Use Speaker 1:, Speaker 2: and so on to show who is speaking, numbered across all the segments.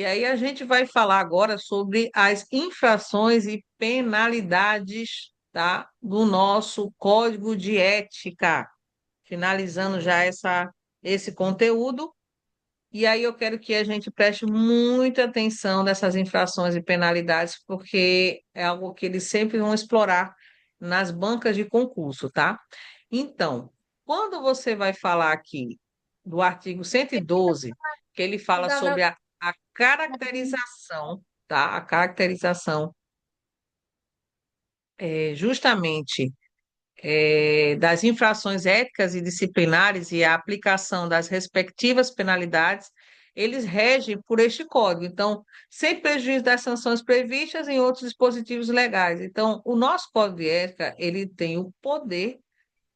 Speaker 1: E aí a gente vai falar agora sobre as infrações e penalidades, tá, do nosso Código de Ética. Finalizando já esse conteúdo, e aí eu quero que a gente preste muita atenção nessas infrações e penalidades, porque é algo que eles sempre vão explorar nas bancas de concurso, tá? Então, quando você vai falar aqui do artigo 112, que ele fala sobre a caracterização, tá? A caracterização justamente das infrações éticas e disciplinares e a aplicação das respectivas penalidades, eles regem por este código. Então, sem prejuízo das sanções previstas em outros dispositivos legais. Então, o nosso código de ética, ele tem o poder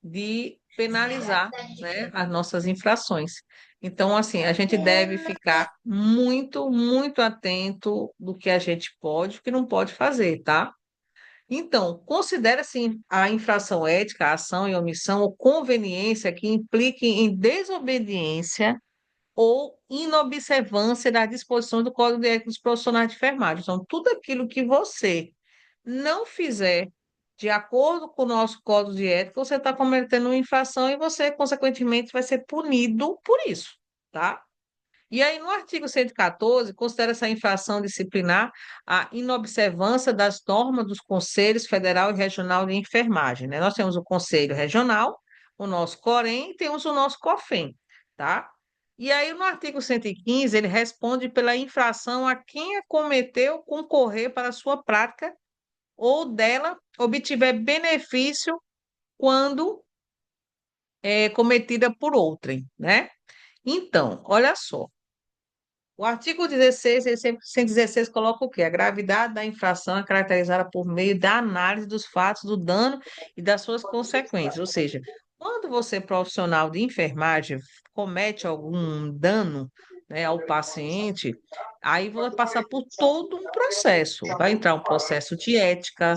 Speaker 1: de penalizar, né, as nossas infrações. Então, assim, a gente deve ficar muito, muito atento do que a gente pode e o que não pode fazer, tá? Então, considera-se a infração ética, a ação e omissão ou conveniência que implique em desobediência ou inobservância das disposições do Código de Ética dos Profissionais de Enfermagem. Então, tudo aquilo que você não fizer de acordo com o nosso Código de Ética, você está cometendo uma infração e você, consequentemente, vai ser punido por isso, tá? E aí, no artigo 114, considera essa infração disciplinar a inobservância das normas dos Conselhos Federal e Regional de Enfermagem, né? Nós temos o Conselho Regional, o nosso COREN e temos o nosso COFEN, tá? E aí, no artigo 115, ele responde pela infração a quem a cometeu concorrer para a sua prática ou dela obtiver benefício quando é cometida por outrem, né? Então, olha só. O artigo 16, ele sempre, 116 coloca o quê? A gravidade da infração é caracterizada por meio da análise dos fatos do dano e das suas consequências. Ou seja, quando você, profissional de enfermagem, comete algum dano, né, ao paciente, aí vai passar por todo um processo. Vai entrar um processo de ética,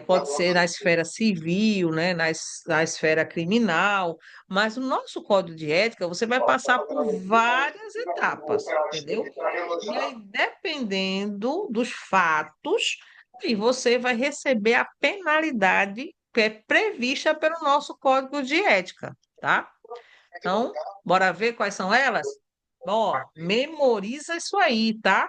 Speaker 1: pode ser na esfera civil, né, na esfera criminal, mas o nosso código de ética, você vai passar por várias etapas, entendeu? E aí, dependendo dos fatos, aí você vai receber a penalidade que é prevista pelo nosso código de ética, tá? Então, bora ver quais são elas? Ó, memoriza isso aí, tá?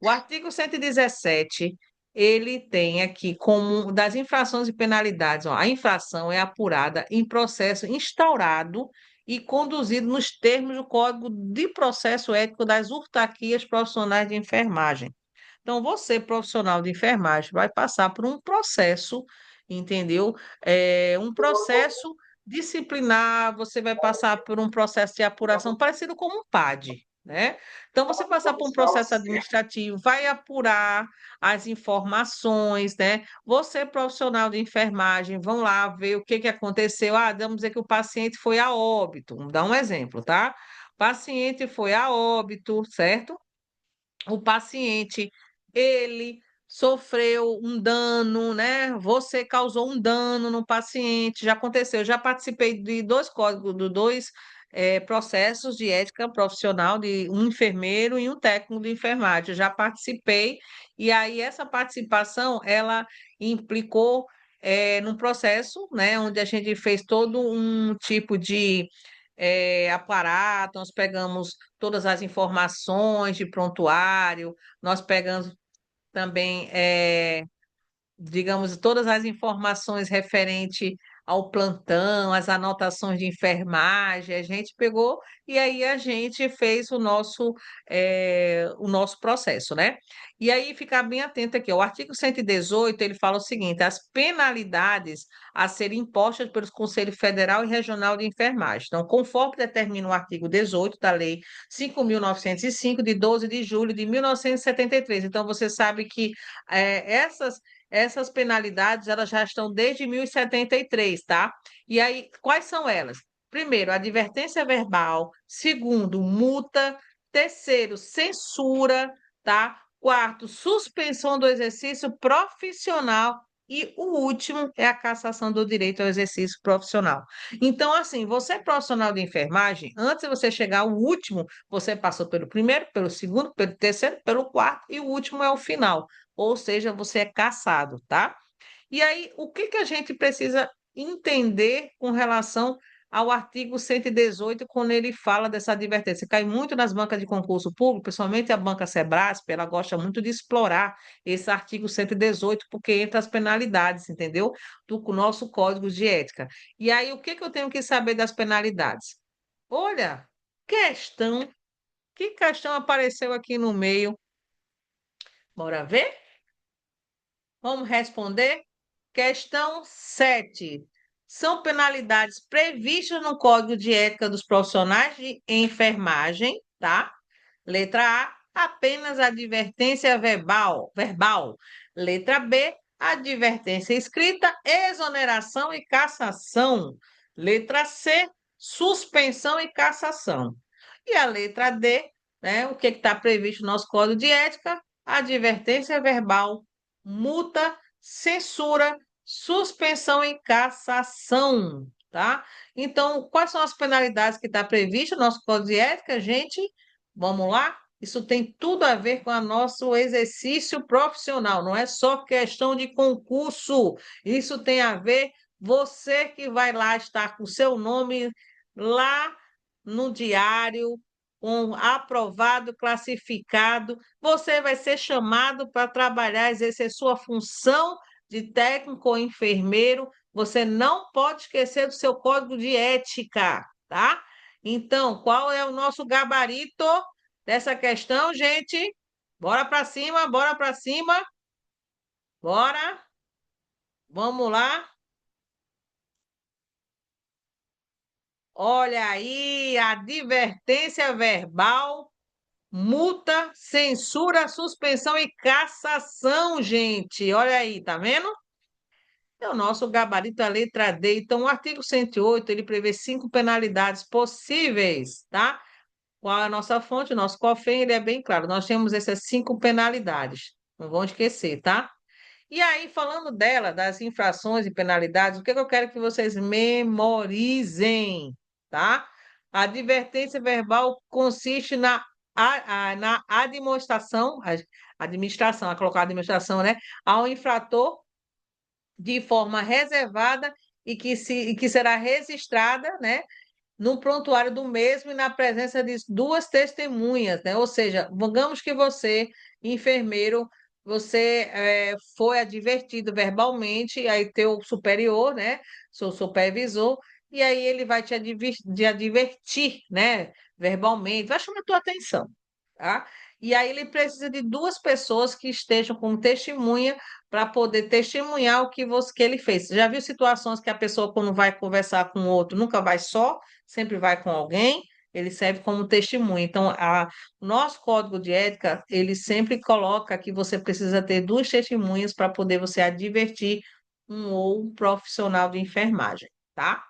Speaker 1: O artigo 117, ele tem aqui como das infrações e penalidades, ó, a infração é apurada em processo instaurado e conduzido nos termos do Código de Processo Ético das autarquias profissionais de enfermagem. Então, você, profissional de enfermagem, vai passar por um processo, entendeu? Um processo disciplinar, você vai passar por um processo de apuração parecido com um PAD, né? Então, você passar por um processo administrativo, vai apurar as informações, né? Você, profissional de enfermagem, vão lá ver o que que aconteceu. Ah, vamos dizer que o paciente foi a óbito. Vamos dar um exemplo, tá? O paciente foi a óbito, certo? O paciente, ele sofreu um dano, né? Você causou um dano no paciente, já aconteceu. Já participei de dois códigos, de dois processos de ética profissional, de um enfermeiro e um técnico de enfermagem. Já participei, e aí essa participação, ela implicou num processo, né, onde a gente fez todo um tipo de aparato, nós pegamos todas as informações de prontuário, nós pegamos também, digamos, todas as informações referente ao plantão, as anotações de enfermagem, a gente pegou e aí a gente fez o nosso processo, né? E aí ficar bem atento aqui, ó, o artigo 118, ele fala o seguinte, as penalidades a serem impostas pelos Conselho Federal e Regional de Enfermagem. Então, conforme determina o artigo 18 da Lei 5.905, de 12 de julho de 1973. Então, você sabe que essas penalidades, elas já estão desde 1073, tá? E aí, quais são elas? Primeiro, advertência verbal. Segundo, multa. Terceiro, censura, tá? Quarto, suspensão do exercício profissional. e o último é a cassação do direito ao exercício profissional. Então, assim, você é profissional de enfermagem, antes de você chegar ao último, você passou pelo primeiro, pelo segundo, pelo terceiro, pelo quarto, e o último é o final. Ou seja, você é cassado, tá? E aí, o que que a gente precisa entender com relação ao artigo 118, quando ele fala dessa advertência? Cai muito nas bancas de concurso público, principalmente a banca Sebrasp, ela gosta muito de explorar esse artigo 118, porque entra as penalidades, entendeu? Do nosso Código de Ética. E aí, o que que eu tenho que saber das penalidades? Olha, questão, que questão apareceu aqui no meio? Bora ver? Vamos responder? Questão 7. São penalidades previstas no Código de Ética dos Profissionais de Enfermagem, tá? Letra A, apenas advertência verbal. Letra B, advertência escrita, exoneração e cassação. Letra C, suspensão e cassação. E a letra D, né? O que está previsto no nosso Código de Ética? Advertência verbal, multa, censura, suspensão e cassação, tá? Então, quais são as penalidades que está previsto no nosso Código de Ética, gente? Vamos lá? Isso tem tudo a ver com o nosso exercício profissional, não é só questão de concurso. Isso tem a ver você que vai lá estar com o seu nome lá no diário, um aprovado, classificado, você vai ser chamado para trabalhar, exercer sua função de técnico ou enfermeiro. Você não pode esquecer do seu código de ética, tá? Então, qual é o nosso gabarito dessa questão, gente? Bora para cima, bora para cima. Bora. Vamos lá. Olha aí, advertência verbal, multa, censura, suspensão e cassação, gente. Olha aí, tá vendo? É o nosso gabarito, a letra D. Então, o artigo 108, ele prevê 5 penalidades possíveis, tá? Qual é a nossa fonte? O nosso COFEN, ele é bem claro. Nós temos essas 5 penalidades. Não vão esquecer, tá? E aí, falando dela, das infrações e penalidades, o que que eu quero que vocês memorizem, tá? A advertência verbal consiste na administração, a colocar administração, né? Ao infrator de forma reservada e que será registrada, né? No prontuário do mesmo e na presença de duas testemunhas, né? Ou seja, digamos que você, enfermeiro, você foi advertido verbalmente, aí teu superior, né? Seu supervisor, e aí ele vai te advertir, né? Verbalmente, vai chamar a tua atenção, tá? E aí ele precisa de duas pessoas que estejam como testemunha para poder testemunhar que ele fez. Você já viu situações que a pessoa, quando vai conversar com o outro, nunca vai só, sempre vai com alguém, ele serve como testemunha. Então, o nosso código de ética, ele sempre coloca que você precisa ter duas testemunhas para poder você advertir um ou um profissional de enfermagem, tá?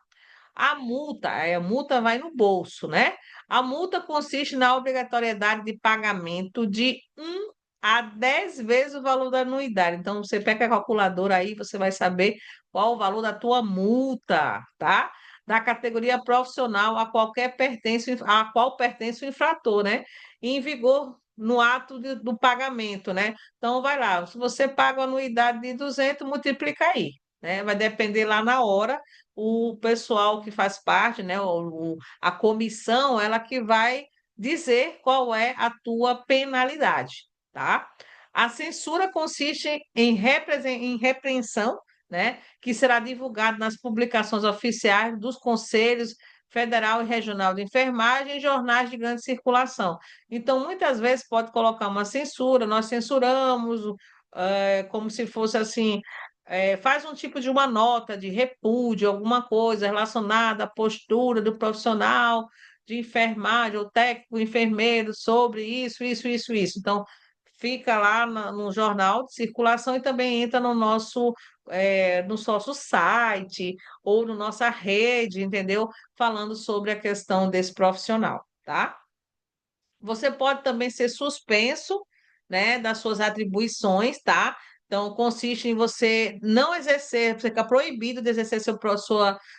Speaker 1: A multa vai no bolso, né? A multa consiste na obrigatoriedade de pagamento de 1 a 10 vezes o valor da anuidade. Então, você pega a calculadora aí, você vai saber qual o valor da tua multa, tá? Da categoria profissional a qual pertence o infrator, né? E em vigor no ato do pagamento, né? Então, vai lá, se você paga a anuidade de 200, multiplica aí, né? Vai depender lá na hora o pessoal que faz parte, né, a comissão, ela que vai dizer qual é a tua penalidade, tá? A censura consiste em repreensão, né, que será divulgado nas publicações oficiais dos conselhos federal e regional de enfermagem em jornais de grande circulação. Então, muitas vezes pode colocar uma censura, nós censuramos, como se fosse assim, faz um tipo de uma nota de repúdio, alguma coisa relacionada à postura do profissional de enfermagem ou técnico enfermeiro sobre isso, isso, isso, isso. Então, fica lá no jornal de circulação e também entra no nosso site ou na nossa rede, entendeu? Falando sobre a questão desse profissional, tá? Você pode também ser suspenso, né, das suas atribuições, tá? Então, consiste em você não exercer, você fica proibido de exercer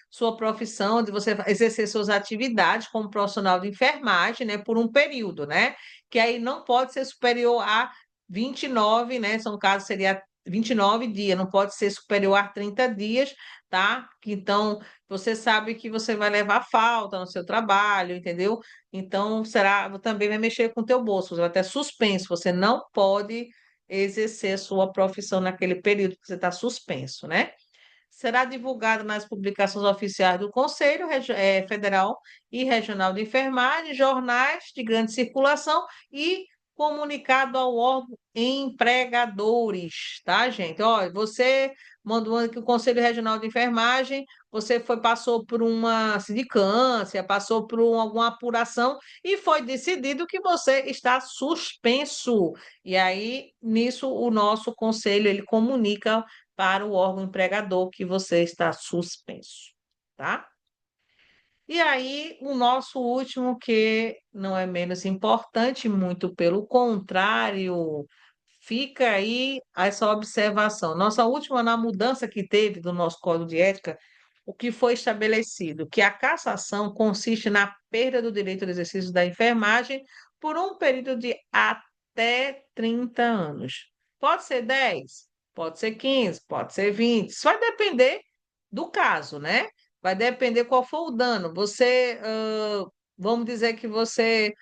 Speaker 1: sua profissão, de você exercer suas atividades como profissional de enfermagem, né, por um período, né? Que aí não pode ser superior a 29, né? São casos, seria 29 dias, não pode ser superior a 30 dias, tá? Então, você sabe que você vai levar falta no seu trabalho, entendeu? Então, também vai mexer com o teu bolso, você vai ter suspenso, você não pode exercer sua profissão naquele período que você está suspenso, né? Será divulgado nas publicações oficiais do Conselho Federal e Regional de Enfermagem, jornais de grande circulação e comunicado ao órgão empregadores, tá, gente? Olha, você mandou aqui o Conselho Regional de Enfermagem, você passou por uma sindicância, passou por alguma apuração e foi decidido que você está suspenso. E aí, nisso, o nosso conselho, ele comunica para o órgão empregador que você está suspenso, tá? E aí, o nosso último, que não é menos importante, muito pelo contrário, fica aí essa observação. Nossa última, na mudança que teve do nosso Código de Ética, o que foi estabelecido? Que a cassação consiste na perda do direito ao exercício da enfermagem por um período de até 30 anos. Pode ser 10, pode ser 15, pode ser 20, isso vai depender do caso, né? Vai depender qual for o dano. Vamos dizer que você,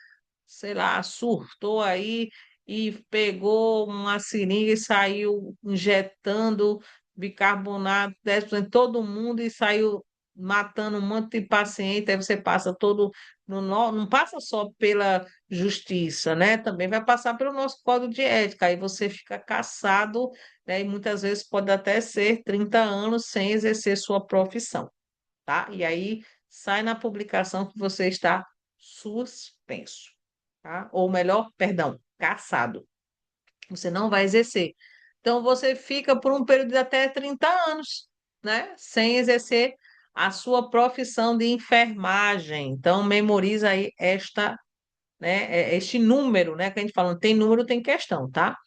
Speaker 1: sei lá, surtou aí e pegou uma seringa e saiu injetando bicarbonato 10% em todo mundo e saiu matando um monte de paciente, aí você passa todo não passa só pela justiça, né? Também vai passar pelo nosso código de ética, aí você fica caçado, né? E muitas vezes pode até ser 30 anos sem exercer sua profissão, tá? E aí sai na publicação que você está suspenso, tá? Ou melhor, perdão, cassado. Você não vai exercer. Então você fica por um período de até 30 anos, né? Sem exercer a sua profissão de enfermagem. Então memoriza aí este número, né? Que a gente fala, tem número, tem questão, tá?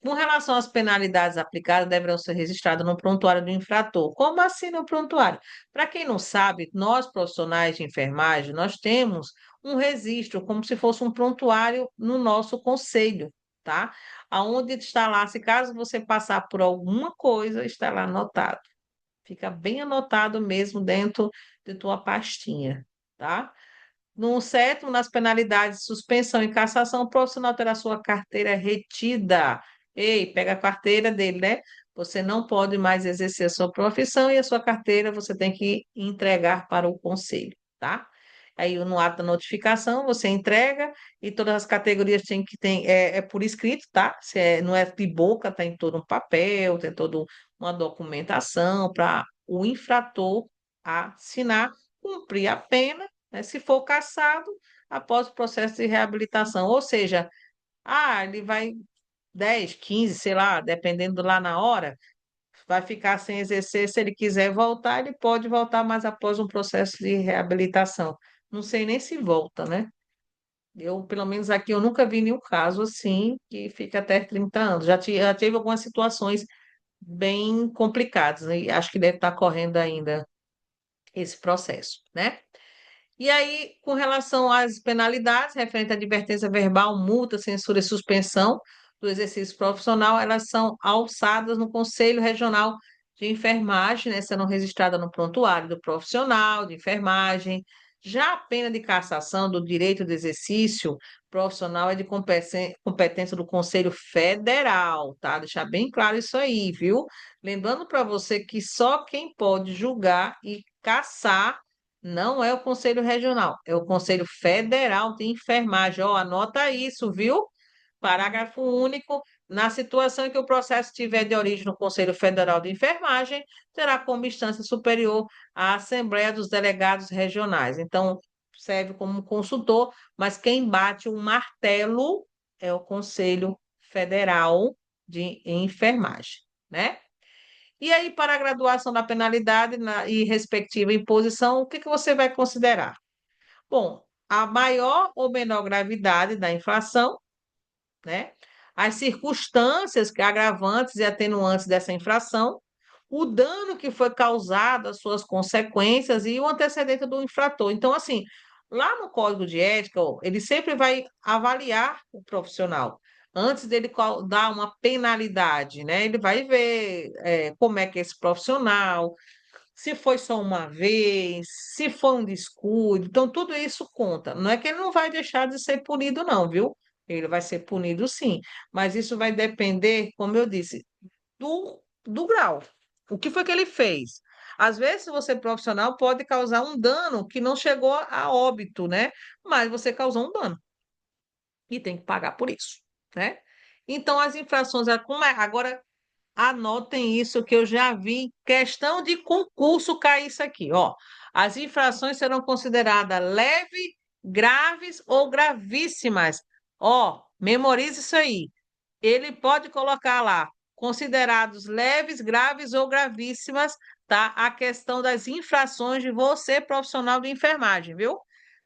Speaker 1: Com relação às penalidades aplicadas, deverão ser registradas no prontuário do infrator. Como assim no prontuário? Para quem não sabe, nós profissionais de enfermagem, nós temos um registro, como se fosse um prontuário no nosso conselho, tá? Aonde está lá, se caso você passar por alguma coisa, está lá anotado. Fica bem anotado mesmo dentro de tua pastinha, tá? No sétimo, nas penalidades, suspensão e cassação, o profissional terá sua carteira retida. Ei, pega a carteira dele, né? Você não pode mais exercer a sua profissão e a sua carteira você tem que entregar para o conselho, tá? Aí no ato da notificação você entrega e todas as categorias têm que ter, é por escrito, tá? Não é de boca, tem todo um papel, tem toda uma documentação para o infrator assinar, cumprir a pena, né? Se for cassado, após o processo de reabilitação. Ou seja, ele vai 10, 15, sei lá, dependendo lá na hora, vai ficar sem exercer. Se ele quiser voltar, ele pode voltar, mas após um processo de reabilitação. Não sei nem se volta, né? Eu, pelo menos aqui, eu nunca vi nenhum caso assim que fica até 30 anos. Já tive algumas situações bem complicadas, né? E acho que deve estar correndo ainda esse processo, né? E aí, com relação às penalidades, referente à advertência verbal, multa, censura e suspensão do exercício profissional, elas são alçadas no Conselho Regional de Enfermagem, né, sendo registrada no prontuário do profissional de enfermagem. Já a pena de cassação do direito de exercício profissional é de competência do Conselho Federal, tá? Deixar bem claro isso aí, viu? Lembrando para você que só quem pode julgar e cassar não é o Conselho Regional, é o Conselho Federal de Enfermagem. Ó, anota isso, viu? Parágrafo único. Na situação em que o processo tiver de origem no Conselho Federal de Enfermagem, terá como instância superior a Assembleia dos Delegados Regionais. Então, serve como consultor, mas quem bate o martelo é o Conselho Federal de Enfermagem, né? E aí, para a graduação da penalidade e respectiva imposição, o que que você vai considerar? Bom, a maior ou menor gravidade da infração, né? as circunstâncias agravantes e atenuantes dessa infração, o dano que foi causado, as suas consequências e o antecedente do infrator. Então, assim, lá no Código de Ética, ó, ele sempre vai avaliar o profissional. Antes dele dar uma penalidade, né? Ele vai ver como é que é esse profissional, se foi só uma vez, se foi um descuido. Então, tudo isso conta. Não é que ele não vai deixar de ser punido, não, viu? Ele vai ser punido, sim. Mas isso vai depender, como eu disse, do grau. O que foi que ele fez? Às vezes, você profissional pode causar um dano que não chegou a óbito, né? Mas você causou um dano e tem que pagar por isso, né? Então, as infrações, agora anotem isso que eu já vi, questão de concurso cair isso aqui, ó. As infrações serão consideradas leves, graves ou gravíssimas. Ó, memorize isso aí. Ele pode colocar lá, considerados leves, graves ou gravíssimas, tá? A questão das infrações de você, profissional de enfermagem, viu?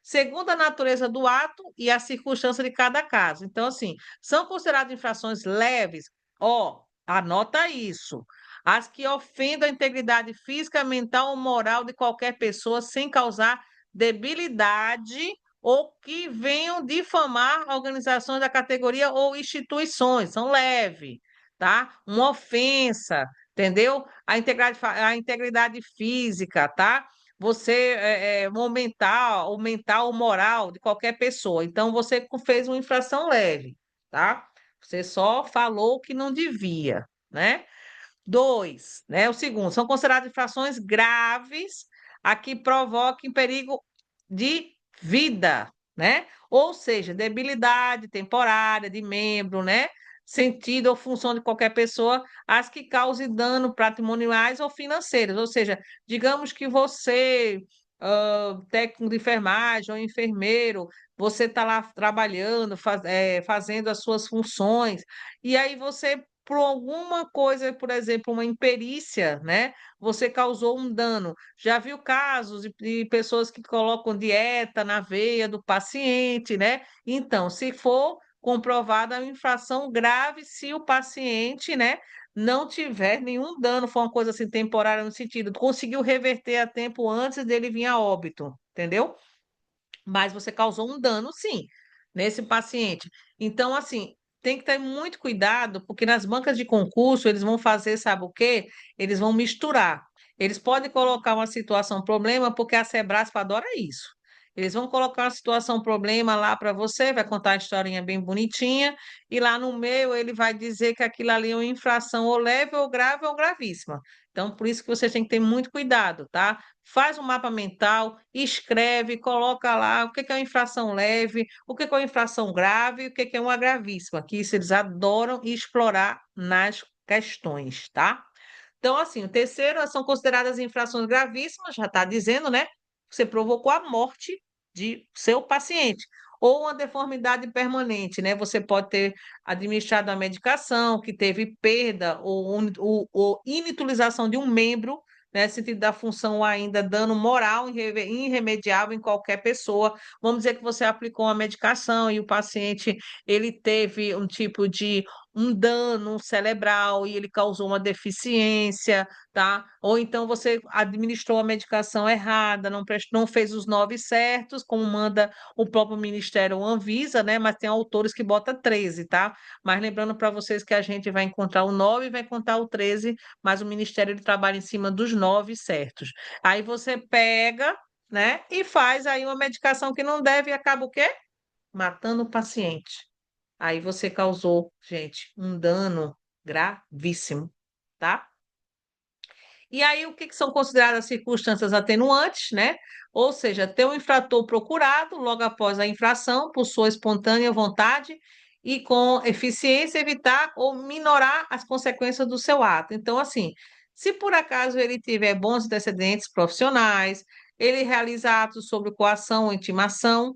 Speaker 1: Segundo a natureza do ato e a circunstância de cada caso. Então, assim, são consideradas infrações leves, ó, anota isso. As que ofendam a integridade física, mental ou moral de qualquer pessoa sem causar debilidade ou que venham difamar organizações da categoria ou instituições, são leves, tá? Uma ofensa, entendeu? A integridade física, tá? Você o mental ou moral de qualquer pessoa. Então, você fez uma infração leve, tá? Você só falou que não devia, né? Dois, né? O segundo, são consideradas infrações graves a que provoquem perigo de vida, né? Ou seja, debilidade temporária de membro, né? Sentido ou função de qualquer pessoa, as que causem dano patrimoniais ou financeiros. Ou seja, digamos que você, técnico de enfermagem ou enfermeiro, você está lá trabalhando, fazendo as suas funções, e aí você por alguma coisa, por exemplo, uma imperícia, né? Você causou um dano. Já viu casos de pessoas que colocam dieta na veia do paciente, né? Então, se for comprovada a infração grave, se o paciente, né, não tiver nenhum dano, for uma coisa assim temporária no sentido, conseguiu reverter a tempo antes dele vir a óbito, entendeu? Mas você causou um dano, sim, nesse paciente. Então, assim, tem que ter muito cuidado, porque nas bancas de concurso eles vão fazer, sabe o quê? Eles vão misturar. Eles podem colocar uma situação problema, porque a Sebrasp adora isso. Eles vão colocar uma situação problema lá para você, vai contar uma historinha bem bonitinha, e lá no meio ele vai dizer que aquilo ali é uma infração ou leve, ou grave, ou gravíssima. Então, por isso que você tem que ter muito cuidado, tá? Faz um mapa mental, escreve, coloca lá o que que é uma infração leve, o que que é uma infração grave e o que que é uma gravíssima, que isso eles adoram explorar nas questões, tá? Então, assim, o terceiro são consideradas infrações gravíssimas, já está dizendo, né? Você provocou a morte de seu paciente. Ou uma deformidade permanente, né? Você pode ter administrado a medicação, que teve perda ou inutilização de um membro, né? No sentido da função ou ainda dano moral irremediável em qualquer pessoa. Vamos dizer que você aplicou uma medicação e o paciente ele teve um tipo de um dano cerebral e ele causou uma deficiência, tá? Ou então você administrou a medicação errada, não fez os 9 certos, como manda o próprio Ministério Anvisa, né? Mas tem autores que botam 13, tá? Mas lembrando para vocês que a gente vai encontrar o 9 e vai contar o 13, mas o Ministério ele trabalha em cima dos 9 certos. Aí você pega, né? E faz aí uma medicação que não deve e acaba o quê? Matando o paciente. Aí você causou, gente, um dano gravíssimo, tá? E aí, o que que são consideradas circunstâncias atenuantes, né? Ou seja, ter um infrator procurado logo após a infração, por sua espontânea vontade e com eficiência, evitar ou minorar as consequências do seu ato. Então, assim, se por acaso ele tiver bons antecedentes profissionais, ele realiza atos sobre coação ou intimação,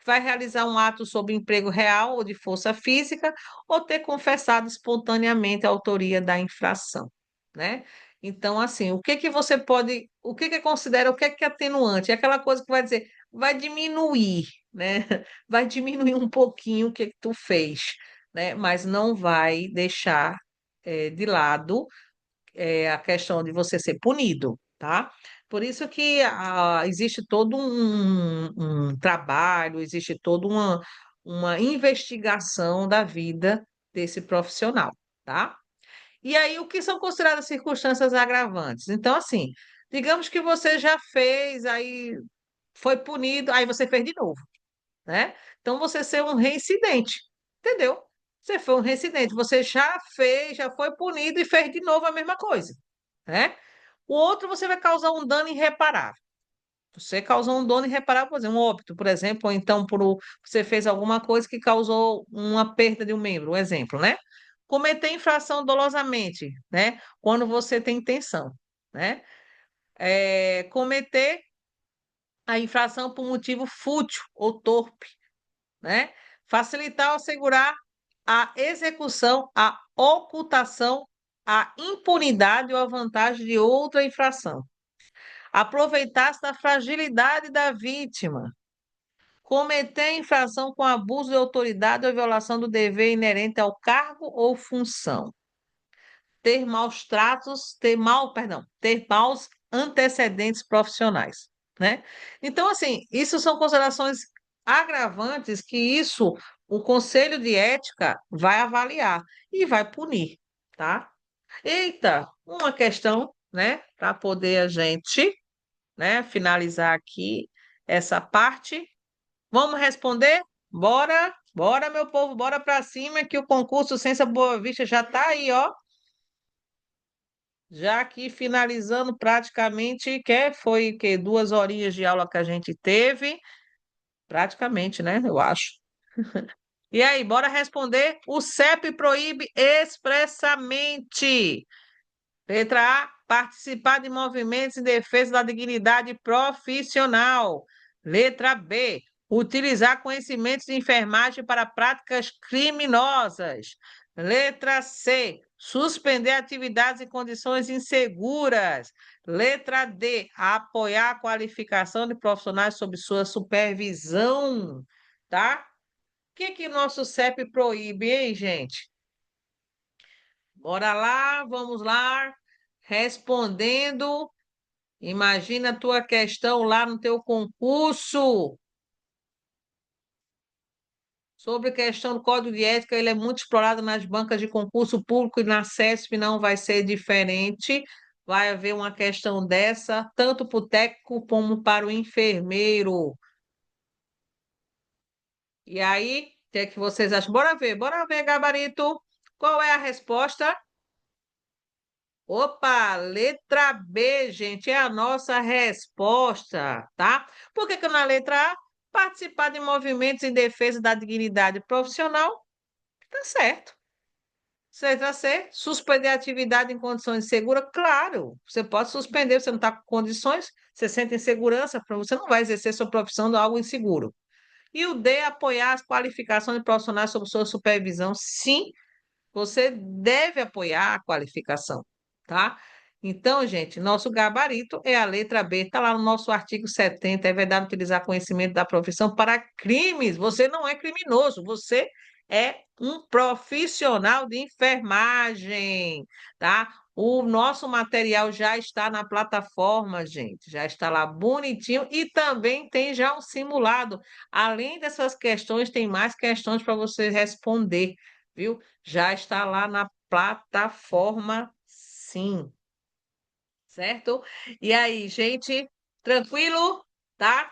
Speaker 1: vai realizar um ato sobre emprego real ou de força física, ou ter confessado espontaneamente a autoria da infração, né? Então, assim, o que que considera, o que é atenuante? É aquela coisa que vai dizer, vai diminuir, né? Vai diminuir um pouquinho o que que tu fez. né? Mas não vai deixar de lado a questão de você ser punido, tá? Por isso que existe todo um trabalho, existe toda uma investigação da vida desse profissional, tá? E aí, o que são consideradas circunstâncias agravantes? Então, assim, digamos que você já fez, aí foi punido, aí você fez de novo, né? Então, você ser um reincidente, entendeu? Você foi um reincidente, você já fez, já foi punido e fez de novo a mesma coisa, né? O outro, você vai causar um dano irreparável. Você causou um dano irreparável, por exemplo, um óbito, por exemplo, ou então você fez alguma coisa que causou uma perda de um membro, um exemplo, né? Cometer infração dolosamente, né? Quando você tem intenção, né? Cometer a infração por motivo fútil ou torpe, né? Facilitar ou assegurar a execução, a ocultação, a impunidade ou a vantagem de outra infração. Aproveitar-se da fragilidade da vítima. Cometer infração com abuso de autoridade ou violação do dever inerente ao cargo ou função. Ter maus tratos, ter maus antecedentes profissionais, né? Então, assim, isso são considerações agravantes que isso o Conselho de Ética vai avaliar e vai punir, tá? Eita, uma questão, né, para poder a gente, né, finalizar aqui essa parte. Vamos responder? Bora, bora, meu povo, bora para cima que o concurso Ciência Boa Vista já está aí, ó. Já aqui finalizando praticamente, foi que 2 horinhas de aula que a gente teve, praticamente, né? Eu acho. E aí, bora responder? O CEP proíbe expressamente. Letra A, participar de movimentos em defesa da dignidade profissional. Letra B, utilizar conhecimentos de enfermagem para práticas criminosas. Letra C, suspender atividades em condições inseguras. Letra D, apoiar a qualificação de profissionais sob sua supervisão, tá? O que que nosso CEP proíbe, hein, gente? Bora lá, vamos lá. Respondendo, imagina a tua questão lá no teu concurso. Sobre a questão do Código de Ética, ele é muito explorado nas bancas de concurso público e na CESP não vai ser diferente. Vai haver uma questão dessa, tanto para o técnico como para o enfermeiro. E aí, o que é que vocês acham? Bora ver, gabarito. Qual é a resposta? Opa, letra B, gente, é a nossa resposta, tá? Por que que na letra A, participar de movimentos em defesa da dignidade profissional, tá certo. Letra C, suspender a atividade em condições seguras, claro, você pode suspender, você não está com condições, você sente insegurança, você não vai exercer sua profissão de algo inseguro. E o D, apoiar as qualificações de profissionais sob sua supervisão, sim, você deve apoiar a qualificação, tá? Então, gente, nosso gabarito é a letra B, está lá no nosso artigo 70, é verdade utilizar conhecimento da profissão para crimes. Você não é criminoso, você é um profissional de enfermagem, tá? O nosso material já está na plataforma, gente, já está lá bonitinho e também tem já um simulado. Além dessas questões, tem mais questões para você responder, viu? Já está lá na plataforma, sim, certo? E aí, gente, tranquilo? Tá?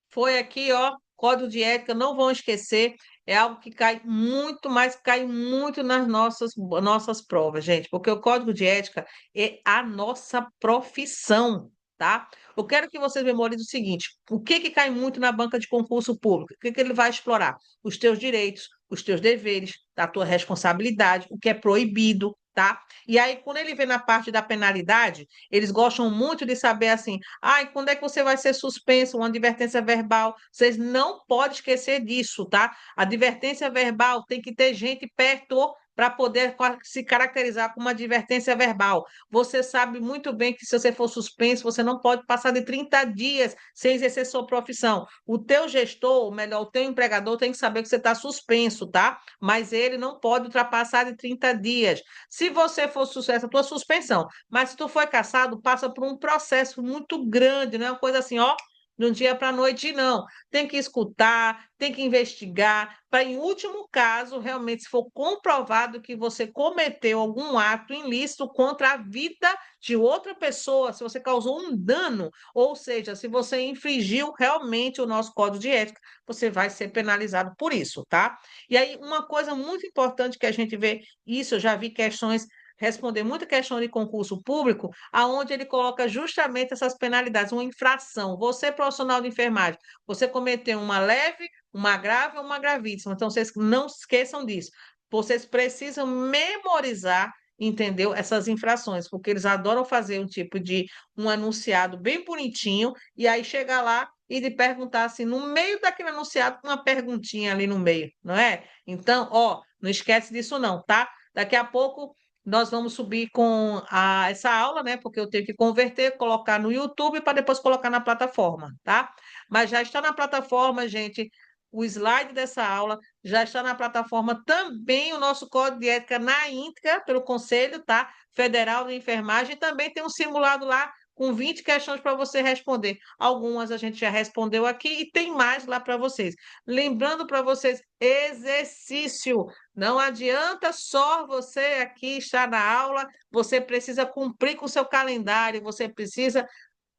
Speaker 1: Foi aqui, ó, código de ética, não vão esquecer, é algo que cai muito, mas cai muito nas nossas provas, gente, porque o código de ética é a nossa profissão, tá? Eu quero que vocês memorizem o seguinte: o que que cai muito na banca de concurso público? O que que ele vai explorar? Os teus direitos, os teus deveres, a tua responsabilidade, o que é proibido, tá? E aí, quando ele vem na parte da penalidade, eles gostam muito de saber assim. Ah, e quando é que você vai ser suspenso? Uma advertência verbal. Vocês não podem esquecer disso, tá? Advertência verbal tem que ter gente perto para poder se caracterizar como uma advertência verbal. Você sabe muito bem que se você for suspenso, você não pode passar de 30 dias sem exercer sua profissão. O teu gestor, ou melhor, o teu empregador tem que saber que você está suspenso, tá? Mas ele não pode ultrapassar de 30 dias. Se você for sucesso, a tua suspensão. Mas se tu foi cassado, passa por um processo muito grande, não é uma coisa assim, ó, de um dia para a noite, não. Tem que escutar, tem que investigar, para, em último caso, realmente, se for comprovado que você cometeu algum ato ilícito contra a vida de outra pessoa, se você causou um dano, ou seja, se você infringiu realmente o nosso código de ética, você vai ser penalizado por isso, tá? E aí, uma coisa muito importante que a gente vê, isso eu já vi questões responder muita questão de concurso público, aonde ele coloca justamente essas penalidades, uma infração. Você, profissional de enfermagem, você cometeu uma leve, uma grave ou uma gravíssima. Então, vocês não esqueçam disso. Vocês precisam memorizar, entendeu? Essas infrações, porque eles adoram fazer um tipo de um anunciado bem bonitinho, e aí chega lá e de perguntar assim, no meio daquele anunciado, uma perguntinha ali no meio, não é? Então, ó, não esquece disso não, tá? Daqui a pouco nós vamos subir com essa aula, né? Porque eu tenho que converter, colocar no YouTube para depois colocar na plataforma, tá? Mas já está na plataforma, gente, o slide dessa aula, já está na plataforma também o nosso código de ética na íntegra, pelo Conselho, tá? Federal de Enfermagem, e também tem um simulado lá com 20 questões para você responder. Algumas a gente já respondeu aqui e tem mais lá para vocês. Lembrando para vocês, exercício. Não adianta só você aqui estar na aula, você precisa cumprir com o seu calendário, você precisa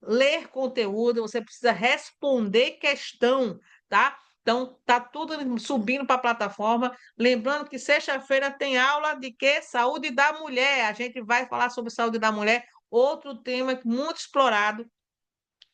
Speaker 1: ler conteúdo, você precisa responder questão, tá? Então, tá tudo subindo para a plataforma. Lembrando que sexta-feira tem aula de quê? Saúde da mulher. A gente vai falar sobre saúde da mulher, outro tema muito explorado,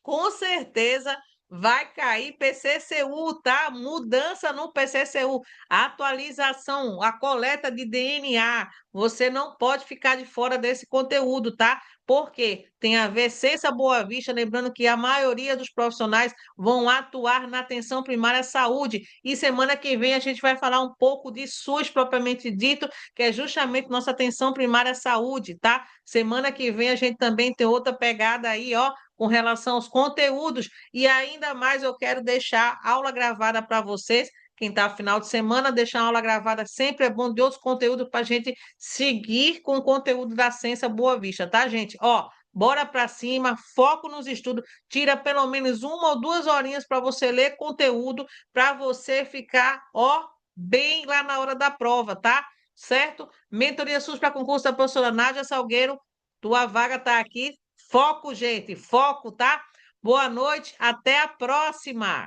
Speaker 1: com certeza vai cair PCCU, tá? Mudança no PCCU, atualização, a coleta de DNA. Você não pode ficar de fora desse conteúdo, tá? Porque tem a Vicência Boa Vista, lembrando que a maioria dos profissionais vão atuar na atenção primária à saúde. E semana que vem a gente vai falar um pouco de SUS propriamente dito, que é justamente nossa atenção primária à saúde, tá? Semana que vem a gente também tem outra pegada aí, ó, com relação aos conteúdos, e ainda mais eu quero deixar aula gravada para vocês. Quem está final de semana, deixar aula gravada sempre é bom de outros conteúdos para a gente seguir com o conteúdo da Ciência Boa Vista, tá, gente? Ó, bora para cima, foco nos estudos, tira pelo menos 1 ou 2 horinhas para você ler conteúdo, para você ficar, ó, bem lá na hora da prova, tá? Certo? Mentoria SUS para concurso da professora Nádia Salgueiro, tua vaga está aqui. Foco, gente, foco, tá? Boa noite, até a próxima!